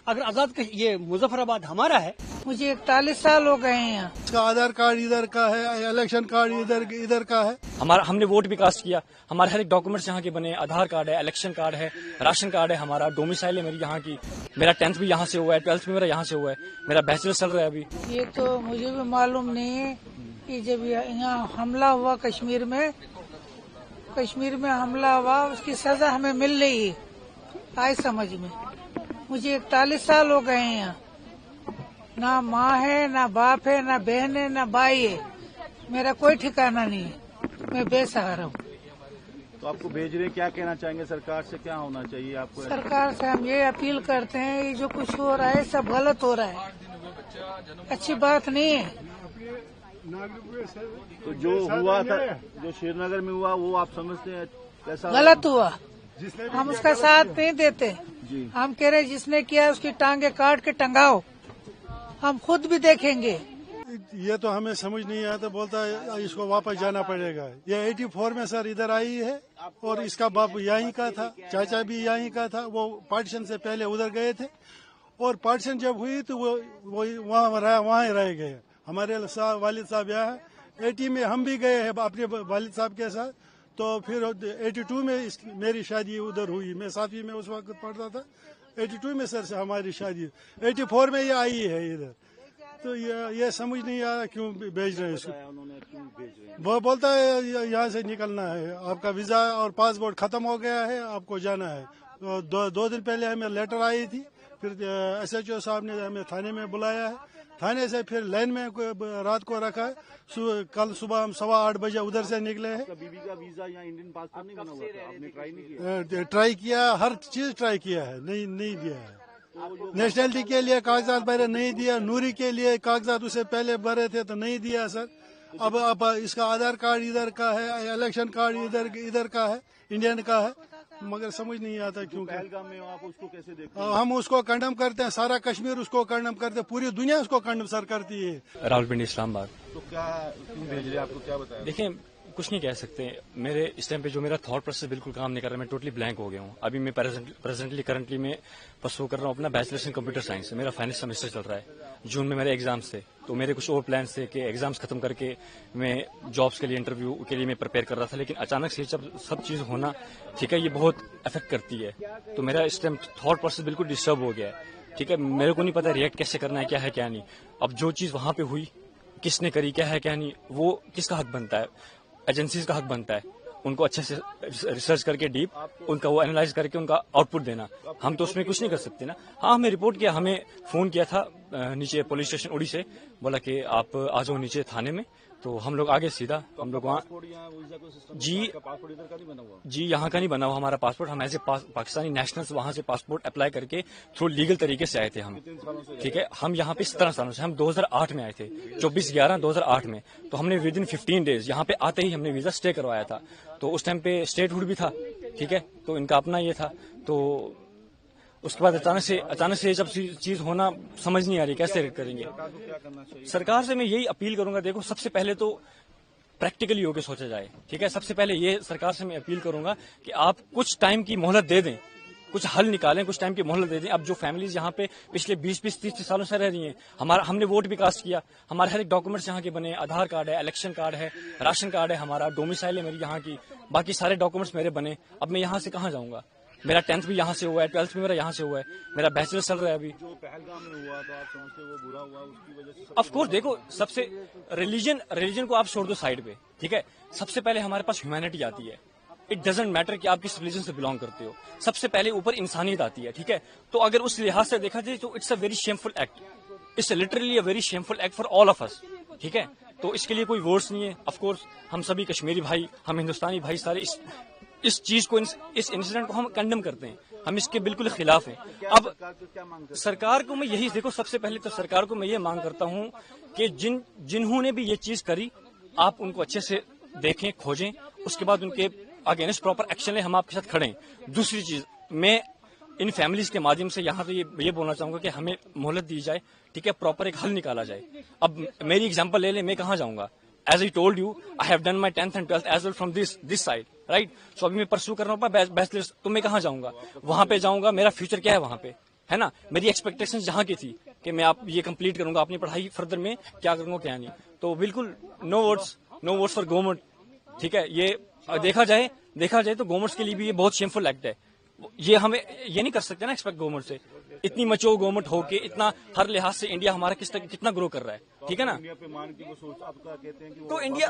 अगर आजाद ये मुजफ्फराबाद हमारा है। मुझे 41 साल हो गए हैं यहाँ। इसका आधार कार्ड इधर का है, इलेक्शन कार्ड इधर का है। हमने वोट भी कास्ट किया, हमारे हर एक डॉक्यूमेंट्स यहाँ के बने, आधार कार्ड है, इलेक्शन कार्ड है, राशन कार्ड है, हमारा डोमिसाइल है मेरी यहाँ की, मेरा 10th भी यहाँ से हुआ है, 12th भी मेरा यहाँ से हुआ है, मेरा बैचलर चल रहा है अभी। ये तो मुझे भी मालूम नहीं है कि जब यहाँ हमला हुआ कश्मीर में हमला हुआ, उसकी सजा हमें मिल रही है, आए समझ में। मुझे 41 साल हो गए हैं यहाँ। ना माँ है, ना बाप है, ना बहन है, ना भाई है, मेरा कोई ठिकाना नहीं है, मैं बेसहारा हूँ। तो आपको भेज रहे, क्या कहना चाहेंगे सरकार से, क्या होना चाहिए आपको? सरकार से हम ये अपील करते हैं, ये जो कुछ हो रहा है सब गलत हो रहा है, अच्छी बात नहीं है। तो जो हुआ था, जो श्रीनगर में हुआ, वो आप समझते हैं कैसा गलत हुआ? हम उसका साथ नहीं देते जी। हम कह रहे जिसने किया उसकी टांगे काट के टंगाओ, हम खुद भी देखेंगे। ये तो हमें समझ नहीं आता, बोलता है इसको वापस जाना पड़ेगा। ये 84 में सर इधर आई है और इसका बाप यहीं का था, चाचा भी यहीं का था। वो पार्टीशन से पहले उधर गए थे और पार्टीशन जब हुई तो वो वहाँ रह गए। हमारे वालिद साहब यहाँ 80 में हम भी गए हैं अपने वालिद साहब के साथ। तो फिर 82 में मेरी शादी उधर हुई, मैं 7वीं में उस वक्त पढ़ता था। 82 में सर से हमारी शादी, 84 में ये आई है इधर। तो ये समझ नहीं आ रहा क्यों भेज रहे हैं इसको। वो बोलता है यहाँ से निकलना है, आपका वीजा और पासपोर्ट खत्म हो गया है, आपको जाना है। तो दो दिन पहले हमें लेटर आई थी, फिर SHO साहब ने हमें थाने में बुलाया है, थाने से फिर लाइन में रात को रखा है। कल सुबह हम 8:15 बजे उधर से निकले हैं। बीबी का वीजा या इंडियन पासपोर्ट नहीं बना हुआ था, आपने ट्राई नहीं किया? ट्राई किया, हर चीज ट्राई किया है, नहीं दिया है। नेशनलिटी के लिए कागजात भरे, नहीं दिया। नूरी के लिए कागजात उसे पहले भरे थे तो नहीं दिया सर। अब इसका आधार कार्ड इधर का है, इलेक्शन कार्ड इधर का है, इंडियन का है, मगर समझ नहीं आता क्यों। पहलगाम में आप उसको कैसे देखते हैं? हम उसको कंडम करते हैं, सारा कश्मीर उसको कंडम करते हैं, पूरी दुनिया उसको कंडम सर करती है। रावलपिंडी इस्लामाबाद। तो क्या क्यों भेज रहे, आपको क्या बताया? देखिए, कुछ नहीं कह सकते। मेरे इस टाइम पे जो मेरा थॉट प्रोसेस बिल्कुल काम नहीं कर रहा, मैं टोटली ब्लैंक हो गया हूँ। अभी मैं करंटली मैं परसू कर रहा हूँ अपना बैचलर्स इन कंप्यूटर साइंस। मेरा फाइनल सेमेस्टर चल रहा है, जून में मेरे एग्जाम्स थे। तो मेरे कुछ और प्लान्स थे कि एग्जाम्स खत्म करके मैं जॉब्स के लिए, इंटरव्यू के लिए मैं प्रिपेयर कर रहा था। लेकिन अचानक से जब सब चीज होना, ठीक है, ये बहुत अफेक्ट करती है। तो मेरा इस टाइम थॉट प्रोसेस बिल्कुल डिस्टर्ब हो गया है, ठीक है। मेरे को नहीं पता रिएक्ट कैसे करना है, क्या है क्या नहीं। अब जो चीज वहां पे हुई, किसने करी, क्या है क्या नहीं, वो किसका हक बनता है? एजेंसीज का हक बनता है उनको अच्छे से रिसर्च करके डीप उनका वो एनालाइज करके उनका आउटपुट देना। हम तो उसमें कुछ नहीं कर सकते ना। हाँ, हमें रिपोर्ट किया, हमें फोन किया था नीचे पुलिस स्टेशन उड़ी से, बोला कि आप आ जाओ नीचे थाने में। तो हम लोग आगे सीधा, हम लोग वहाँ जी यहाँ का नहीं बना हुआ हमारा पासपोर्ट। हम ऐसे पाकिस्तानी नेशनल्स वहाँ से पासपोर्ट अप्लाई करके थ्रू लीगल तरीके से आए थे हम, ठीक है। हम यहाँ पे 17 सालों से, हम 2008 में आए थे, 24/11/2008 में। तो हमने विद इन 15 डेज यहाँ पे आते ही हमने वीजा स्टे करवाया था। तो उस टाइम पे स्टेटहुड भी था, ठीक है, तो इनका अपना ये था। तो उसके बाद अचानक से जब चीज होना, समझ नहीं आ रही कैसे करेंगे। सरकार से मैं यही अपील करूंगा, देखो सबसे पहले तो प्रैक्टिकली होकर सोचा जाए, ठीक है। सबसे पहले ये सरकार से मैं अपील करूंगा कि आप कुछ टाइम की मोहलत दे दें, कुछ हल निकालें, कुछ टाइम की मोहलत दे दें। अब जो फैमिलीज यहाँ पे पिछले 20-30 सालों से रह रही हैं, हमने वोट भी कास्ट किया, हमारे हर एक डॉक्यूमेंट्स यहाँ के बने, आधार कार्ड है, इलेक्शन कार्ड है, राशन कार्ड है, हमारा डोमिसाइल है मेरी यहाँ की, बाकी सारे डॉक्यूमेंट्स मेरे बने। अब मैं यहाँ से कहाँ जाऊँगा? मेरा 10th भी यहाँ से हुआ है, 12th भी मेरा यहाँ से हुआ है, मेरा बैचलर चल रहा है अभी। जो पहलगाम में हुआ तो आप समझते हो वो बुरा हुआ, उसकी वजह से? ऑफ कोर्स, देखो सबसे रिलीजन को आप छोड़ दो साइड पे, ठीक है। सबसे पहले हमारे पास ह्यूमैनिटी आती है। इट डजंट मैटर कि आप किस रिलीजन से बिलोंग करते हो, सबसे पहले ऊपर इंसानियत आती है, ठीक है। तो अगर उस लिहाज से देखा जाए तो it's a very shameful act, it's literally a very shameful act for all of us, ठीक है। तो इसके लिए कोई वर्ड्स नहीं है। ऑफ कोर्स हम सभी कश्मीरी भाई, हम हिंदुस्तानी भाई सारे इस चीज को, इस इंसिडेंट को हम कंडेम करते हैं, हम इसके बिल्कुल खिलाफ हैं। अब सरकार को मैं यही, देखो सबसे पहले तो सरकार को मैं ये मांग करता हूँ कि जिन्होंने भी ये चीज करी, आप उनको अच्छे से देखें, खोजें, उसके बाद उनके अगेंस्ट प्रॉपर एक्शन लें, हम आपके साथ खड़े हैं। दूसरी चीज, मैं इन फैमिलीज के माध्यम से यहाँ तो ये बोलना चाहूंगा कि हमें मोहलत दी जाए, ठीक है, प्रॉपर एक हल निकाला जाए। अब मेरी एग्जांपल ले लें, मैं कहाँ जाऊंगा? As I told you, I have done my 10th and 12th as well from this side, right? So अभी मैं परस्यू कर रहा हूँ बैचलर्स, तो मैं कहाँ जाऊंगा? वहां पे जाऊंगा, मेरा फ्यूचर क्या है वहां पे? है ना। मेरी एक्सपेक्टेशन जहाँ की थी कि मैं आप ये कंप्लीट करूंगा, अपनी पढ़ाई फर्दर में क्या करूंगा क्या नहीं, तो बिल्कुल नो वोट्स फॉर गवर्नमेंट। ठीक है, ये देखा जाए तो गवर्नमेंट के लिए भी ये बहुत शेमफुल एक्ट है। ये हमें ये नहीं कर सकते ना एक्सपेक्ट गवर्नमेंट से, इतनी मचो गवर्नमेंट हो के इतना हर लिहाज से इंडिया हमारा कितना ग्रो कर रहा है। ठीक है ना, तो इंडिया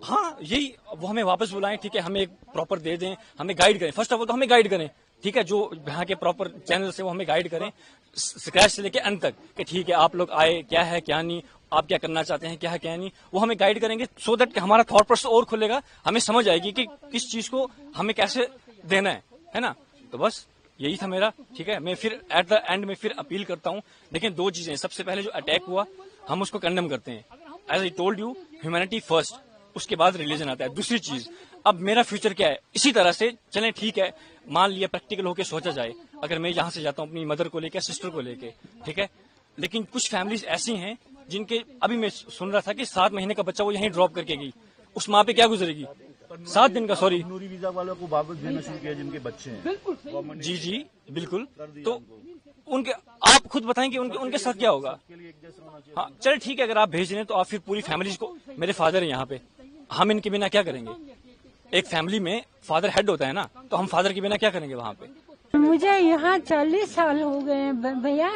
हाँ यही वो हमें वापस बुलाएं। ठीक है, हमें एक प्रॉपर दे दें, हमें गाइड करें, फर्स्ट ऑफ ऑल तो हमें गाइड करें। ठीक है, जो यहाँ के प्रॉपर चैनल से वो हमें गाइड करें स्क्रैच से लेके अंत तक कि ठीक है आप लोग आए, क्या है क्या नहीं, आप क्या करना चाहते हैं, क्या है क्या नहीं, वो हमें गाइड करेंगे सो दैट हमारा थॉट प्रोसेस और खुलेगा, हमें समझ आएगी कि किस चीज को हमें कैसे देना है ना। तो बस यही था मेरा। ठीक है, मैं फिर एट द एंड में फिर अपील करता हूँ। देखिए दो चीजें, सबसे पहले जो अटैक हुआ हम उसको कंडेम करते हैं, as I told you humanity first, उसके बाद रिलीजन आता है। दूसरी चीज, अब मेरा फ्यूचर क्या है, इसी तरह से चलें। ठीक है, मान लिया प्रैक्टिकल होके सोचा जाए, अगर मैं यहाँ से जाता हूँ अपनी मदर को लेके, सिस्टर को लेके, ठीक है, लेकिन कुछ फैमिलीज ऐसी हैं जिनके, अभी मैं सुन रहा था कि 7 महीने का बच्चा वो यहीं ड्रॉप करके गई, उस माँ पे क्या गुजरेगी, 7 दिन का, सॉरी नूरी वीजा वालों को वापस देना शुरू किया जिनके बच्चे हैं। जी बिल्कुल। तो उनके आप खुद बताएं कि उनके साथ क्या होगा। हाँ चले ठीक है, अगर आप भेज रहे हैं तो आप फिर पूरी फैमिली को, मेरे फादर है यहाँ पे, हम इनके बिना क्या करेंगे। एक फैमिली में फादर हेड होता है ना, तो हम फादर के बिना क्या करेंगे वहाँ पे। मुझे यहाँ 40 साल हो गए हैं भैया,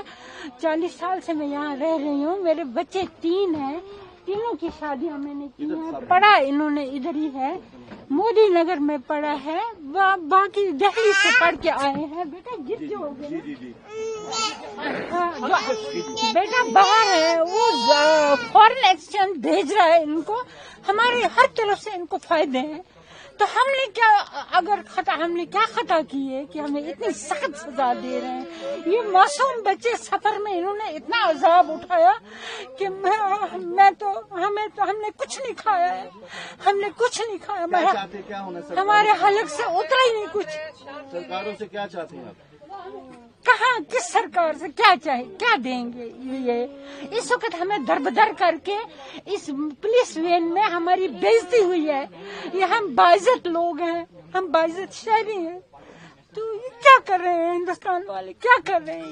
40 साल से मैं यहाँ रह रही हूँ। मेरे बच्चे 3 हैं, तीनों की शादियाँ मैंने की है। पढ़ा इन्होंने इधर ही है, मोदी नगर में पढ़ा है, बाकी दिल्ली से पढ़ के आए हैं। बेटा जिद हो गए, बेटा बाहर है, वो फॉरेन एक्सचेंज भेज रहा है इनको, हमारे हर तरफ से इनको फायदे हैं। तो हमने क्या खता की है कि हमें इतनी सख्त सजा दे रहे हैं। ये मासूम बच्चे सफर में इन्होंने इतना अजाब उठाया कि हमने कुछ नहीं खाया है, हमने कुछ नहीं खाया। क्या होना हमारे हलक से उतरा ही नहीं कुछ। सरकारों से क्या चाहते हैं आप? कहाँ किस सरकार से क्या चाहिए, क्या देंगे ये। इस वक्त हमें दरबदर करके इस पुलिस वैन में हमारी बेइज्जती हुई है। ये हम बाइज्जत लोग हैं, हम बाइज्जत शहरी हैं, तो ये क्या कर रहे हैं हिंदुस्तान वाले, क्या कर रहे हैं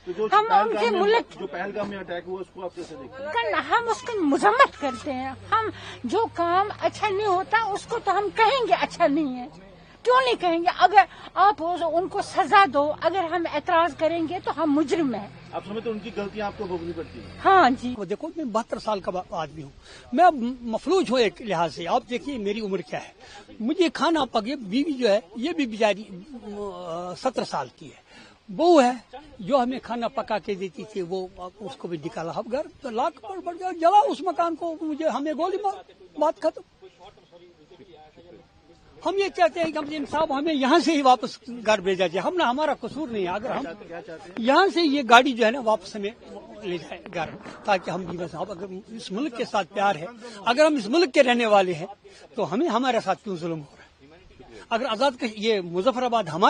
ये। तो हम उनके मुल्क जो पहलगाम में अटैक हुआ उसको आप कैसे देखते हैं? हम उसकी मजम्मत करते हैं। हम जो काम अच्छा नहीं होता उसको तो हम कहेंगे अच्छा नहीं है, क्यों नहीं कहेंगे। अगर आप उनको सजा दो, अगर हम एतराज करेंगे तो हम मुजरिम हैं। आप समझते उनकी गलतियां आपको भोगनी पड़ती है? हाँ जी। देखो मैं 72 साल का आदमी हूँ, मैं अब मफलूज हूँ एक लिहाज से। आप देखिए मेरी उम्र क्या है, मुझे खाना पके, बीवी जो है ये भी बेचारी 17 साल की है, बहू है जो हमें खाना पका के देती थी, वो उसको भी निकाला। अब घर तो लाख पर बढ़ गया, जला उस मकान को, मुझे हमें गोली मार, बात खत्म। हम ये कहते हैं कि हम साहब हमें यहाँ से ही वापस घर भेजा जाए, हमने हमारा कसूर नहीं है। अगर हम यहाँ से ये गाड़ी जो है ना वापस हमें ले जाए घर, ताकि हम जीवन साहब, अगर इस मुल्क के साथ प्यार है, अगर हम इस मुल्क के रहने वाले हैं, तो हमें हमारे साथ क्यों जुल्म हो रहा है। अगर आजाद ये मुजफ्फराबाद हमारा